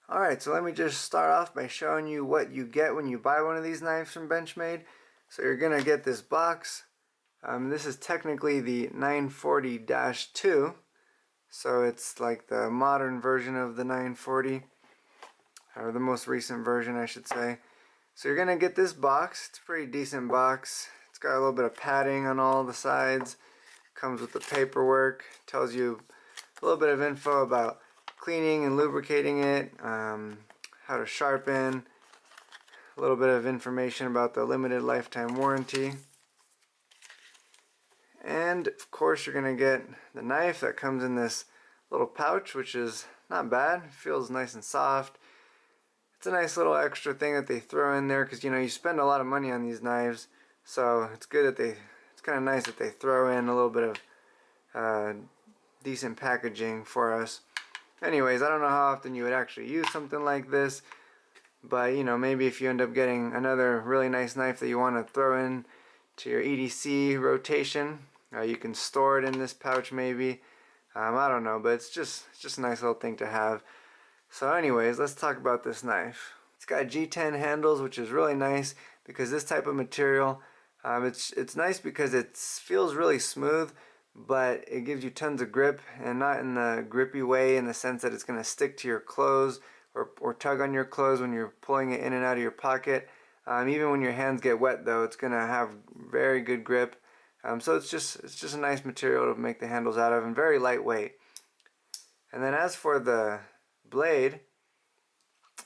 Alright, so let me just start off by showing you what you get when you buy one of these knives from Benchmade. So you're going to get this box. This is technically the 940-2, so it's like the modern version of the 940, or the most recent version I should say. So you're going to get this box. It's a pretty decent box. It's got a little bit of padding on all the sides. Comes with the paperwork. Tells you a little bit of info about cleaning and lubricating it, how to sharpen, a little bit of information about the limited lifetime warranty, and of course you're going to get the knife that comes in this little pouch, which is not bad. It feels nice and soft. It's a nice little extra thing that they throw in there because you spend a lot of money on these knives, so it's good that it's kind of nice that they throw in a little bit of decent packaging for us. Anyways, I don't know how often you would actually use something like this, but maybe if you end up getting another really nice knife that you want to throw in to your EDC rotation, you can store it in this pouch maybe. I don't know, but it's just a nice little thing to have. So anyways, let's talk about this knife. It's got G10 handles, which is really nice because this type of material, it's nice because it feels really smooth, but it gives you tons of grip, and not in the grippy way in the sense that it's going to stick to your clothes or tug on your clothes when you're pulling it in and out of your pocket. Even when your hands get wet though, it's going to have very good grip. So it's just a nice material to make the handles out of, and very lightweight. And then as for the blade,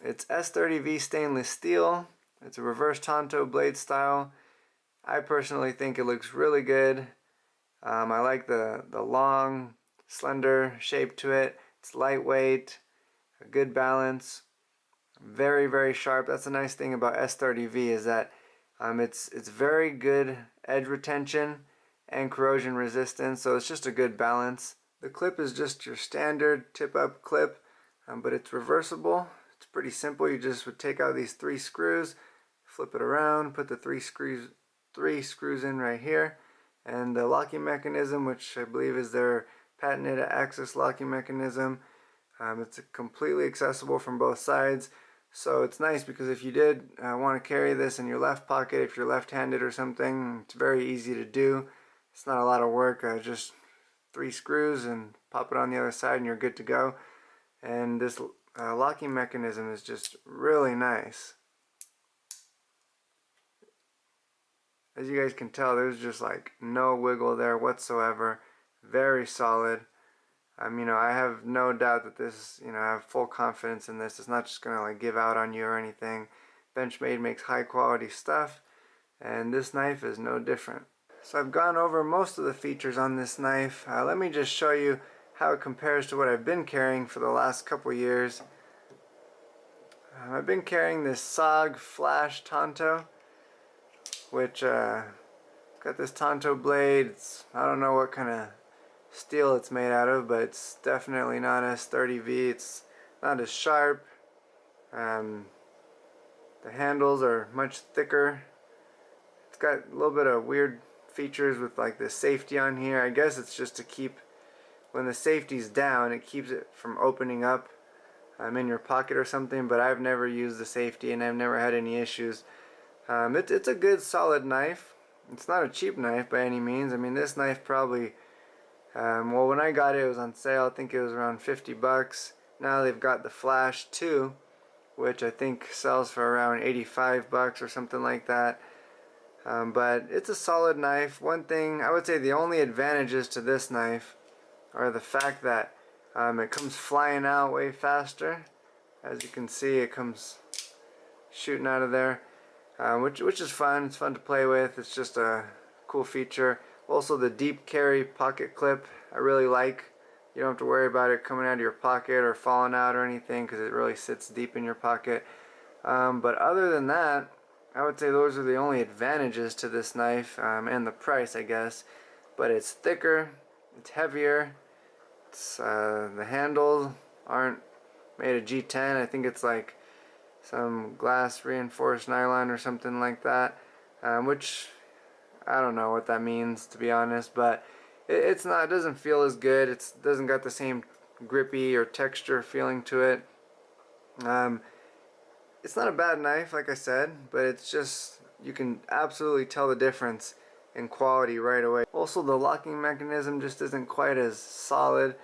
it's S30V stainless steel. It's a reverse Tanto blade style. I personally think it looks really good. I like the long, slender shape to it. It's lightweight, a good balance, very, very sharp. That's the nice thing about S30V is that it's very good edge retention and corrosion resistance, so it's just a good balance. The clip is just your standard tip-up clip, but it's reversible. It's pretty simple. You just would take out these 3 screws, flip it around, put the 3 screws in right here. And the locking mechanism, which I believe is their patented axis locking mechanism, it's completely accessible from both sides. So it's nice because if you did want to carry this in your left pocket, if you're left-handed or something, it's very easy to do. It's not a lot of work, just 3 screws and pop it on the other side and you're good to go. And this locking mechanism is just really nice. As you guys can tell, there's just like no wiggle there whatsoever. Very solid. I have no doubt that this, I have full confidence in this. It's not just gonna like give out on you or anything. Benchmade makes high quality stuff, and this knife is no different. So I've gone over most of the features on this knife. Let me just show you how it compares to what I've been carrying for the last couple years. I've been carrying this SOG Flash Tanto, which got this Tanto blade. I don't know what kind of steel it's made out of, but it's definitely not S30V. It's not as sharp. The handles are much thicker. It's got a little bit of weird features with like the safety on here. I guess it's just to keep, when the safety's down, it keeps it from opening up in your pocket or something, but I've never used the safety and I've never had any issues. It's a good solid knife. It's not a cheap knife by any means. This knife probably, well, when I got it, it was on sale. I think it was around 50 bucks. Now they've got the Flash 2, which I think sells for around 85 bucks or something like that. But it's a solid knife. One thing, I would say the only advantages to this knife are the fact that it comes flying out way faster. As you can see, it comes shooting out of there. Which is fun. It's fun to play with. It's just a cool feature. Also, the deep carry pocket clip I really like. You don't have to worry about it coming out of your pocket or falling out or anything because it really sits deep in your pocket. But other than that, I would say those are the only advantages to this knife, and the price, I guess. But it's thicker, it's heavier. The handles aren't made of G10. I think it's like some glass reinforced nylon or something like that, which I don't know what that means, to be honest, but it doesn't feel as good. It doesn't got the same grippy or texture feeling to it. It's not a bad knife, like I said, but it's just, you can absolutely tell the difference in quality right away. Also, the locking mechanism just isn't quite as solid.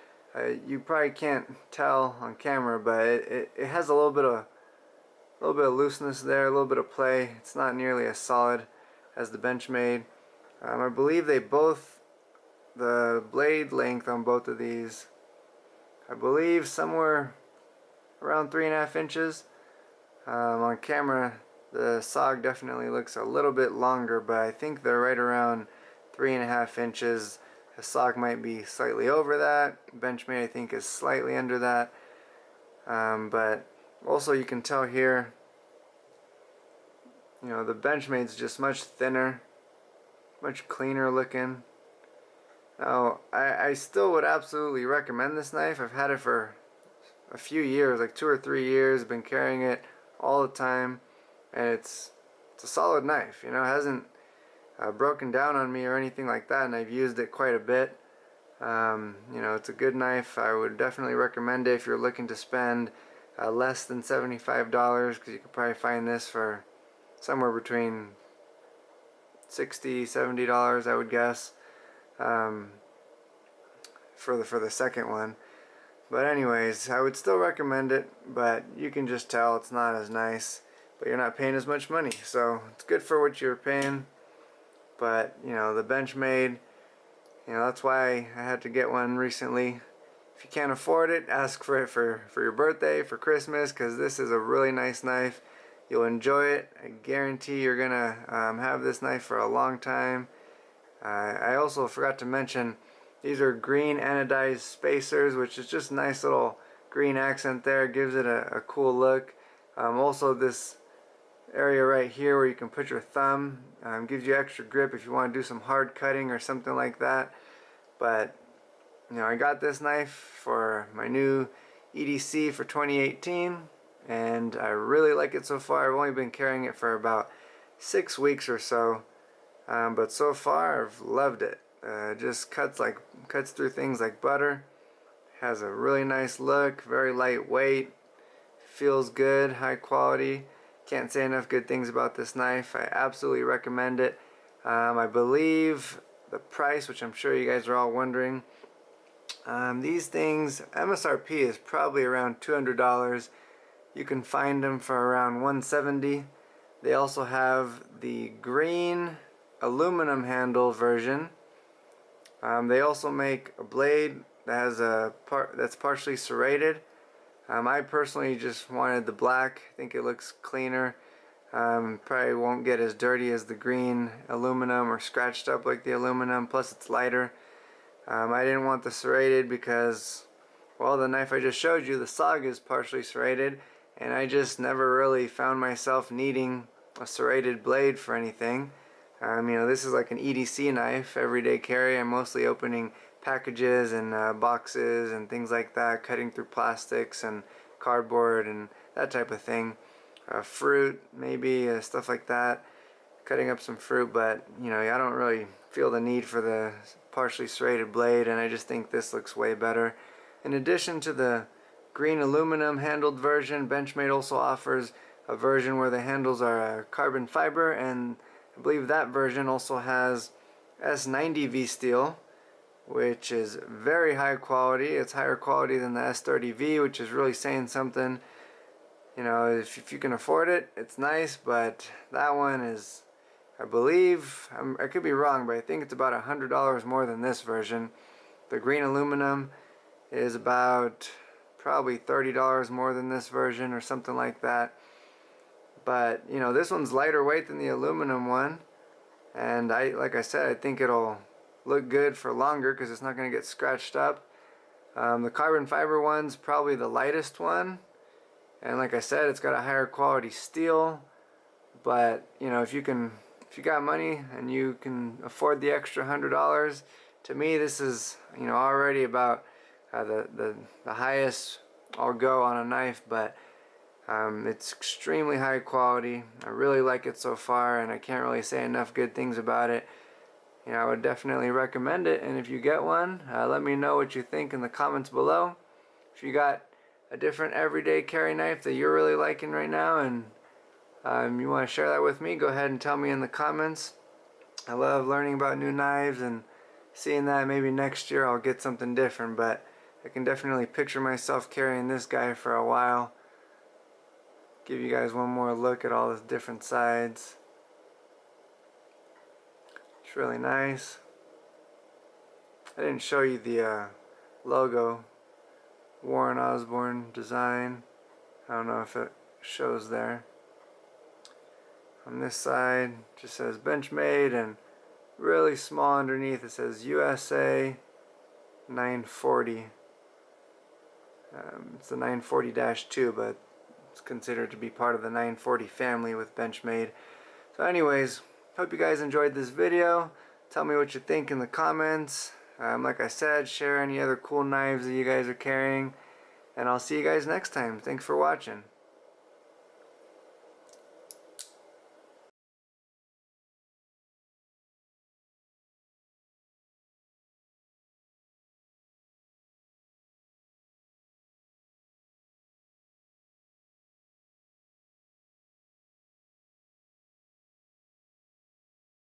You probably can't tell on camera, but it has a little bit of looseness there, a little bit of play. It's not nearly as solid as the Benchmade. I believe the blade length on both of these, I believe somewhere around 3.5 inches. On camera, the SOG definitely looks a little bit longer, but I think they're right around 3.5 inches. The SOG might be slightly over that. Benchmade, I think, is slightly under that. But also, you can tell here, you know, the Benchmade's just much thinner, much cleaner looking. Now, I still would absolutely recommend this knife. I've had it for a few years, like 2 or 3 years. Been carrying it all the time, and it's a solid knife. You know, it hasn't broken down on me or anything like that, and I've used it quite a bit. You know, it's a good knife. I would definitely recommend it if you're looking to spend less than $75, because you could probably find this for somewhere between $60, $70, I would guess, for the second one. But anyways, I would still recommend it, but you can just tell it's not as nice, but you're not paying as much money, so it's good for what you're paying. But you know, the Benchmade, you know, that's why I had to get one recently. If you can't afford it, ask for it for your birthday, for Christmas, because this is a really nice knife. You'll enjoy it. I guarantee you're gonna have this knife for a long time. I also forgot to mention, these are green anodized spacers, which is just a nice little green accent there. Gives it a cool look. Also, this area right here where you can put your thumb gives you extra grip if you want to do some hard cutting or something like that. But you know, I got this knife for my new EDC for 2018, and I really like it so far. I've only been carrying it for about 6 weeks or so, but so far I've loved it. Just cuts through things like butter. Has a really nice look, very lightweight, feels good, high quality. Can't say enough good things about this knife. I absolutely recommend it. I believe the price, which I'm sure you guys are all wondering, these things, MSRP is probably around $200. You can find them for around $170. They also have the green aluminum handle version. They also make a blade that has that's partially serrated. I personally just wanted the black. I think it looks cleaner. Probably won't get as dirty as the green aluminum or scratched up like the aluminum, plus it's lighter. I didn't want the serrated because, well, the knife I just showed you, the SOG, is partially serrated, and I just never really found myself needing a serrated blade for anything. You know, this is like an EDC knife, everyday carry. I'm mostly opening packages and boxes and things like that, cutting through plastics and cardboard and that type of thing. Fruit, maybe, stuff like that, cutting up some fruit, but you know, I don't really feel the need for the partially serrated blade, and I just think this looks way better. In addition to the green aluminum handled version, Benchmade also offers a version where the handles are carbon fiber, and I believe that version also has S90 V steel, which is very high quality. It's higher quality than the S30V, which is really saying something. You know, if you can afford it, it's nice, but that one is, I believe, I could be wrong, but I think it's about $100 more than this version. The green aluminum is about probably $30 more than this version or something like that. But you know, this one's lighter weight than the aluminum one, and like I said, I think it'll look good for longer because it's not going to get scratched up. The carbon fiber one's probably the lightest one, and like I said, it's got a higher quality steel. But you know, if you got money and you can afford the extra $100, to me this is, you know, already about the highest I'll go on a knife. But it's extremely high quality. I really like it so far, and I can't really say enough good things about it. You know, I would definitely recommend it, and if you get one, let me know what you think in the comments below. If you got a different everyday carry knife that you're really liking right now, and you want to share that with me, go ahead and tell me in the comments. I love learning about new knives and seeing that maybe next year I'll get something different, but I can definitely picture myself carrying this guy for a while. Give you guys one more look at all the different sides. It's really nice. I didn't show you the logo, Warren Osborne design. I don't know if it shows there. On this side, it just says Benchmade, and really small underneath it says USA 940. It's the 940-2, but it's considered to be part of the 940 family with Benchmade. So anyways, hope you guys enjoyed this video. Tell me what you think in the comments. Like I said, share any other cool knives that you guys are carrying, and I'll see you guys next time. Thanks for watching.